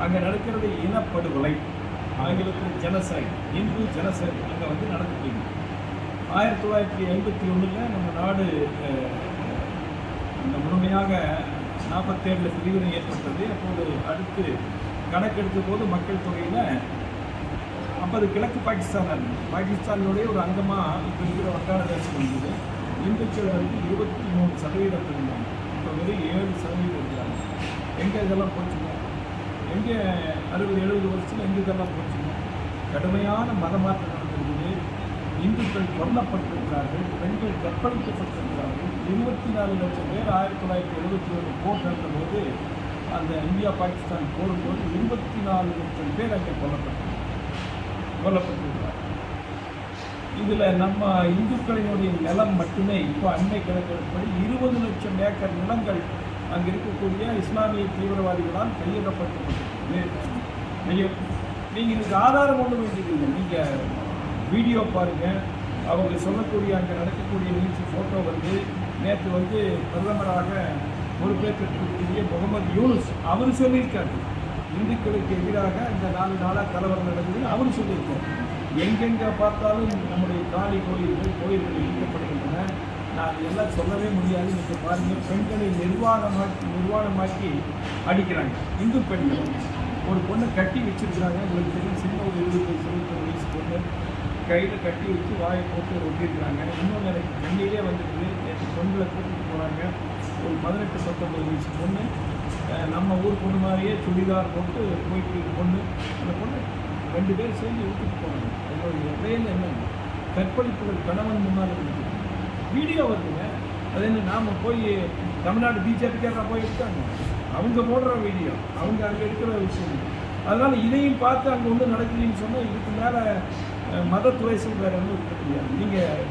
அங்கே நடக்கிறது இனப்படுகொலை, ஆங்கிலத்தில் ஜெனசைட், இந்து ஜெனசைட் அங்கே வந்து நடந்துட்டு 1981 நம்ம நாடு இந்த முழுமையாக 47 பிரிவினை ஏற்பட்டது. அப்போது அடுத்து கணக்கெடுத்த போது மக்கள் தொகையில் 50 கிழக்கு பாகிஸ்தானுடைய ஒரு அங்கமாக இப்போ இருக்கிற வங்காளதேசம் இருந்தது. இந்துக்கள் வந்து 23% இருந்தாங்க. இப்போ வெறும் 7% இருக்கிறாங்க. எங்கே இதெல்லாம் போச்சுங்க? எங்கே 60-70 வருஷத்தில் எங்கே இதெல்லாம் போச்சுங்க? கடுமையான மதமாற்றம் நடந்திருக்குது. இந்துக்கள் கொல்லப்பட்டிருக்கிறார்கள், பெண்கள் கற்பழிக்கப்பட்டிருக்கிறார்கள். 24 லட்சம் பேர் 1977 போர் நடந்தபோது, அந்த இந்தியா பாகிஸ்தான் போடும்போது 24 லட்சம் பேர் அங்கே கொல்லப்பட்டிருக்கிறார். இதில் நம்ம இந்துக்களினுடைய நிலம் மட்டுமே இப்போ அண்மை கணக்கெடுப்படி 20 லட்சம் ஏக்கர் நிலங்கள் அங்கே இருக்கக்கூடிய இஸ்லாமிய தீவிரவாதிகளால் கையகப்பட்டிருக்கிறது. நீங்கள் இதுக்கு ஆதாரம் ஒன்று வேண்டியதில்லை. நீங்கள் வீடியோ பாருங்கள், அவங்க சொல்லக்கூடிய அங்கே நடக்கக்கூடிய நிகழ்ச்சி ஃபோட்டோ வந்து நேற்று வந்து பிரதமராக பொறுப்பேற்றிருக்கக்கூடிய முகமது யூனுஸ் அவர் சொல்லியிருக்காரு, இந்துக்களுக்கு எதிராக இந்த 4 நாளாக கலவரம் நடக்குதுன்னு அவர் சொல்லியிருக்கார். எங்கெங்கே பார்த்தாலும் நம்முடைய காளி கோயில்கள் இடிக்கப்படுகின்றன. நான் எல்லாம் சொல்லவே முடியாது. நீங்கள் பாருங்கள், பெண்களை நிர்வாணமாக்கி அடிக்கிறாங்க. இந்து பெண்கள் ஒரு பொண்ணை கட்டி வச்சிருக்கிறாங்க. உங்களுக்கு தெரியும், சின்ன ஒரு 20-21 வயசு பொண்ணு கையில் கட்டி வச்சு வாயை போட்டு ஒட்டியிருக்கிறாங்க. இன்னொன்று எனக்கு கண்ணிலே வந்துடுது. நேற்று பொண்களை கூட்டிகிட்டு போகிறாங்க. ஒரு 18-19 வயசு பொண்ணு, நம்ம ஊர் பொண்ணு மாதிரியே சுடிதார் போட்டு போயிட்டு பொண்ணு, அந்த பொண்ணு 2 பேர் சேர்ந்து விட்டுட்டு போகிறாங்க. அதோடைய இடையில என்னங்க கற்பழிப்புகள் கணவன் முன்னால் இருக்குது. வீடியோ வருதுங்க. அது என்ன நாம் போய் தமிழ்நாடு பிஜேபிக்காக போய் எடுத்தாங்க, அவங்க போடுற வீடியோ, அவங்க அங்கே எடுக்கிற விஷயம். அதனால் இதையும் பார்த்து அங்கே ஒன்று நடக்குதுன்னு சொன்னால் இதுக்கு மேலே மத துறைசல் வேறு ஒன்றும் இருக்க முடியாது. நீங்கள்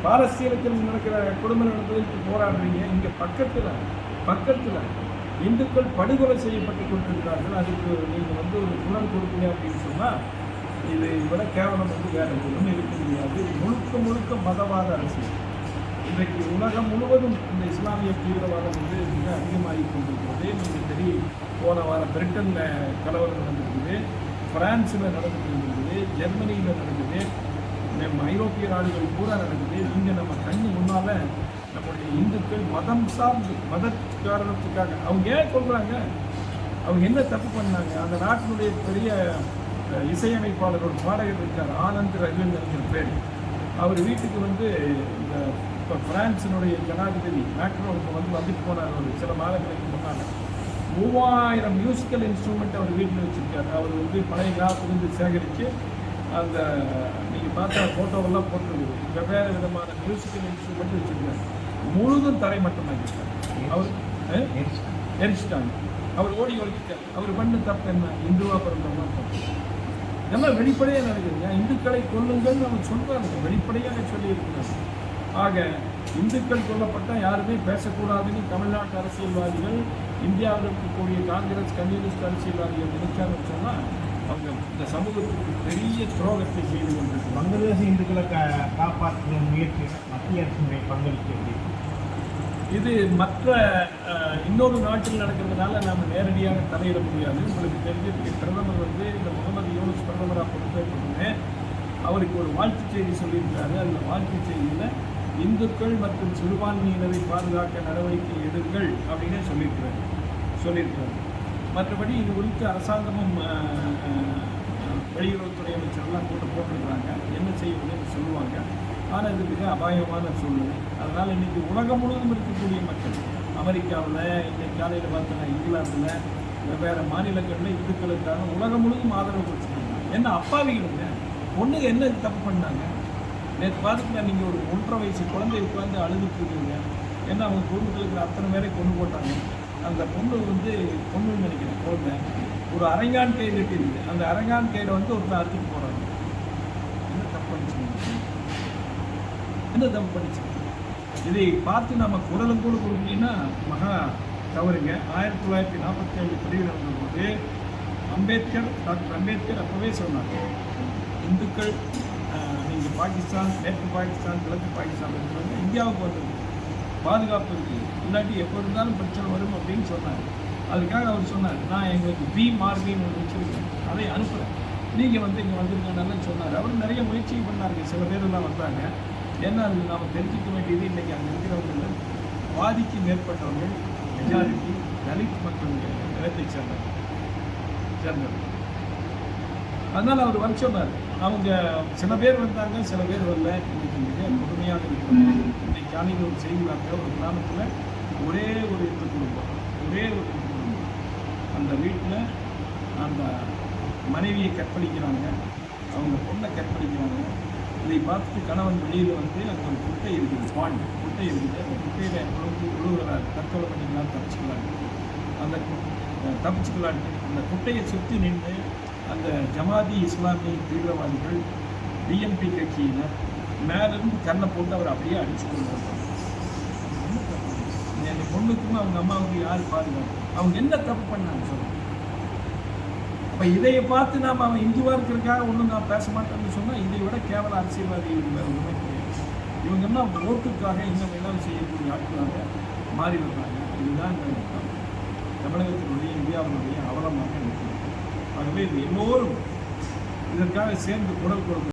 பாலஸ்தீனத்தில் நடக்கிற குடும்ப நடந்ததுக்கு போராடுறீங்க. இங்கே பக்கத்தில் இந்துக்கள் படுகொலை செய்யப்பட்டு கொண்டிருக்கிறார்கள். அதுக்கு நீங்கள் வந்து ஒரு குரல் கொடுப்பீங்க அப்படின்னு சொன்னால் இது விட கேவலம் வந்து வேறு ஒன்றும் இருக்க முடியாது. முழுக்க மதவாத அரசியல். இன்றைக்கு உலகம் முழுவதும் இந்த இஸ்லாமிய தீவிரவாதம் வந்து மிக அதிகமாகி கொண்டிருக்கிறது. நீங்கள் தெரியும், போன வாரம் பிரிட்டனில் கலவரம் நடந்திருக்குது, பிரான்ஸில் நடந்துட்டு இருந்தது, ஜெர்மனியில் நடக்குது, நம்ம ஐரோப்பிய நாடுகள் பூரா நடக்குது. இங்கே நம்ம கண்ணு முன்னால் நம்முடைய இந்துக்கள் மதம் சார்ந்து மத காரணத்துக்காக அவங்க ஏன் சொல்கிறாங்க? அவங்க என்ன தப்பு பண்ணாங்க? அந்த நாட்டினுடைய பெரிய இசையமைப்பாளர் ஒரு பாடகர் இருக்கார், ஆனந்த் ரவிங்கிற பேர். அவர் வீட்டுக்கு வந்து இந்த இப்போ பிரான்ஸினுடைய ஜனாதிபதி மேக்ரோனுக்கு வந்துட்டு போனார். ஒரு சில மாதங்களுக்கு முன்னால் 3000 மியூசிக்கல் இன்ஸ்ட்ருமெண்ட் அவர் வீட்டில் வச்சுருக்காரு. அவர் வந்து பழைய காலத்துலேருந்து சேகரித்து அந்த நீங்கள் பார்த்தா ஃபோட்டோவெல்லாம் போட்டுருக்குது. வெவ்வேறு விதமான மியூசிக்கல் இன்ஸ்ட்ருமெண்ட் வச்சுருக்காரு. முழுதும் தரைமட்டமாக்கிட்டார். அவர் எரிச்சிட்டாங்க. அவர் ஓடி ஒழிச்சிட்டார். அவர் பண்ண தப்பு என்ன? இந்துவா பிறந்தவங்க தப்பு. இதெல்லாம் வெளிப்படையாக நடக்குதுங்க. இந்துக்களை கொல்லுங்கள் நம்ம சொல்கிறாங்க, வெளிப்படையாக சொல்லியிருக்கிறாங்க. ஆக இந்துக்கள் கொல்லப்பட்டால் யாருமே பேசக்கூடாதுன்னு தமிழ்நாட்டு அரசியல்வாதிகள், இந்தியாவில் இருக்கக்கூடிய காங்கிரஸ் கம்யூனிஸ்ட் அரசியல்வாதிகள் நினைச்சாங்கன்னு சொன்னால் அவங்க இந்த சமூகத்துக்கு பெரிய துரோகத்தை செய்து கொண்டிருக்கு. வங்கதேச இந்துக்களை காப்பாற்றுற முயற்சி மத்திய அரசினுடைய பங்களிப்பு இது மற்ற இன்னொரு நாட்டில் நடக்கிறதுனால நாம் நேரடியாக தலையிட முடியாது. உங்களுக்கு தெரிஞ்சிருக்கு, பிரதமர் வந்து இந்த முகமது யூனுஸ் பிரதமராக பொறுப்பேற்றுமே அவருக்கு ஒரு வாழ்த்துச் செய்தி சொல்லியிருக்காரு. அதில் வாழ்த்துச் செய்தியில் இந்துக்கள் மற்றும் சிறுபான்மையினரை பாதுகாக்க நடவடிக்கை எடுங்கள் அப்படின்னு சொல்லியிருக்கிறார். மற்றபடி இது குறித்து அரசாங்கமும் வெளியுறவுத்துறை அமைச்சரெல்லாம் போட்டிருக்கிறாங்க. என்ன செய்வதுன்னு சொல்லுவாங்க. ஆனால் இது மிக அபாயமான சூழ்நிலை. அதனால் இன்றைக்கி உலகம் முழுவதும் இருக்கக்கூடிய மக்கள், அமெரிக்காவில், இன்றைக்கு காலையில் பார்த்தோன்னா இங்கிலாந்தில், வெவ்வேறு மாநிலங்களில் இந்துக்களுக்காக உலகம் முழுவதும் ஆதரவு கொடுத்துருக்காங்க. என்ன அப்பாவிகளுங்க, பொண்ணுங்க என்ன தப்பு பண்ணாங்க? நேற்று பார்த்துக்கலாம், நீங்கள் ஒரு 1.5 வயசு குழந்தை உட்காந்து அழுதுட்டு இருக்கீங்க. ஏன்னா அவங்க குடும்பத்தில் அத்தனை பேரை கொண்டு போட்டாங்க. அந்த பொண்ணு வந்து பொண்ணுன்னு நினைக்கிறேன், குழந்தை ஒரு அரங்கான் கயிறு கட்டிருக்கு. அந்த அரங்கான் கயிறை வந்து ஒருத்தர் அறுத்துட்டு போகிறாங்க. என்ன தப்பு பண்ணிச்சு? இதை பார்த்து நம்ம குரலும் கூட கொடுத்தீங்கன்னா மகா தவறுங்க. 1947 பிரிவு நடந்தபோது டாக்டர் அம்பேத்கர் அப்போவே சொன்னாங்க, இந்துக்கள் நீங்கள் பாகிஸ்தான், மேற்கு பாகிஸ்தான், கிழக்கு பாகிஸ்தான் இருக்கிறவங்க இந்தியாவுக்கு வந்து பாதுகாப்பு இருக்குது, இல்லாட்டி எப்போ இருந்தாலும் பிரச்சனை வரும் அப்படின்னு சொன்னாங்க. அதுக்காக அவர் சொன்னார், நான் எங்களுக்கு வி மார்பின்னு ஒன்று வச்சுருக்கேன், அதை அனுப்புகிறேன், நீங்கள் வந்து இங்கே வந்திருக்கேன்னு சொன்னார். அவர் நிறைய முயற்சி பண்ணாருங்க. சில பேர் எல்லாம் வந்தாங்க. ஏன்னா அது நாம் தெரிஞ்சுக்க வேண்டியது, இன்றைக்கி அங்கே இருக்கிறவர்கள் பாதிக்கு மேற்பட்டவர்கள் மெஜாரிட்டி தலித் மற்றும் நிலத்தை சேர்ந்தவர்கள். அதனால் அவர் வர சொன்னார். அவங்க சில பேர் வந்தாங்க, சில பேர் வரல. இன்னைக்கு மிக கொடுமையாக இருக்கிறது. இன்னைக்கு காலையில் ஒரு செய்தி வார்த்தை, ஒரு கிராமத்தில் ஒரே ஒரு இந்து குடும்பம், ஒரே ஒரு இந்து குடும்பம், அந்த வீட்டில் அந்த மனைவியை கற்பழிக்கிறாங்க, அவங்க பொண்ணை கற்பழிக்கிறாங்க. இதை பார்த்துட்டு கணவன் வெளியில் வந்து அங்கே ஒரு குட்டை இருக்குது, குட்டை இருக்குது. அந்த குட்டையில் விழுகிறார், தற்கொலை பண்ணிக்கலாம், தப்பிச்சுக்கலான்ட்டு அந்த குட்டையை சுற்றி நின்று அந்த ஜமாதி இஸ்லாமிய தீவிரவாதிகள் டிஎம்பி கட்சியினர் மேலிருந்து கண்ணை போட்டு அவர் அப்படியே அடிச்சு கொள்வாங்க. அந்த பொண்ணுக்கும் அவங்க அம்மாவுக்கு யார் பாதுகாப்பு? அவங்க என்ன தப்பு பண்ணாங்க சொல்லுங்க. அப்போ இதையை பார்த்து நாம் அவன் இந்துவாக இருக்கிறதுக்காக ஒன்றும் நான் பேச மாட்டேன்னு சொன்னால் இதை விட கேவல அரசியல்வாதி உண்மை கிடையாது. இவங்க என்ன ஓட்டுக்காக இன்னும் எல்லாம் செய்யக்கூடிய ஆட்களாக மாறி வர்றாங்க. இதுதான் தமிழகத்தினுடைய இந்தியாவினுடைய அவலமாக இருக்கிறது. ஆகவே இது எல்லோரும் இதற்காக சேர்ந்து குரல் கொடுக்க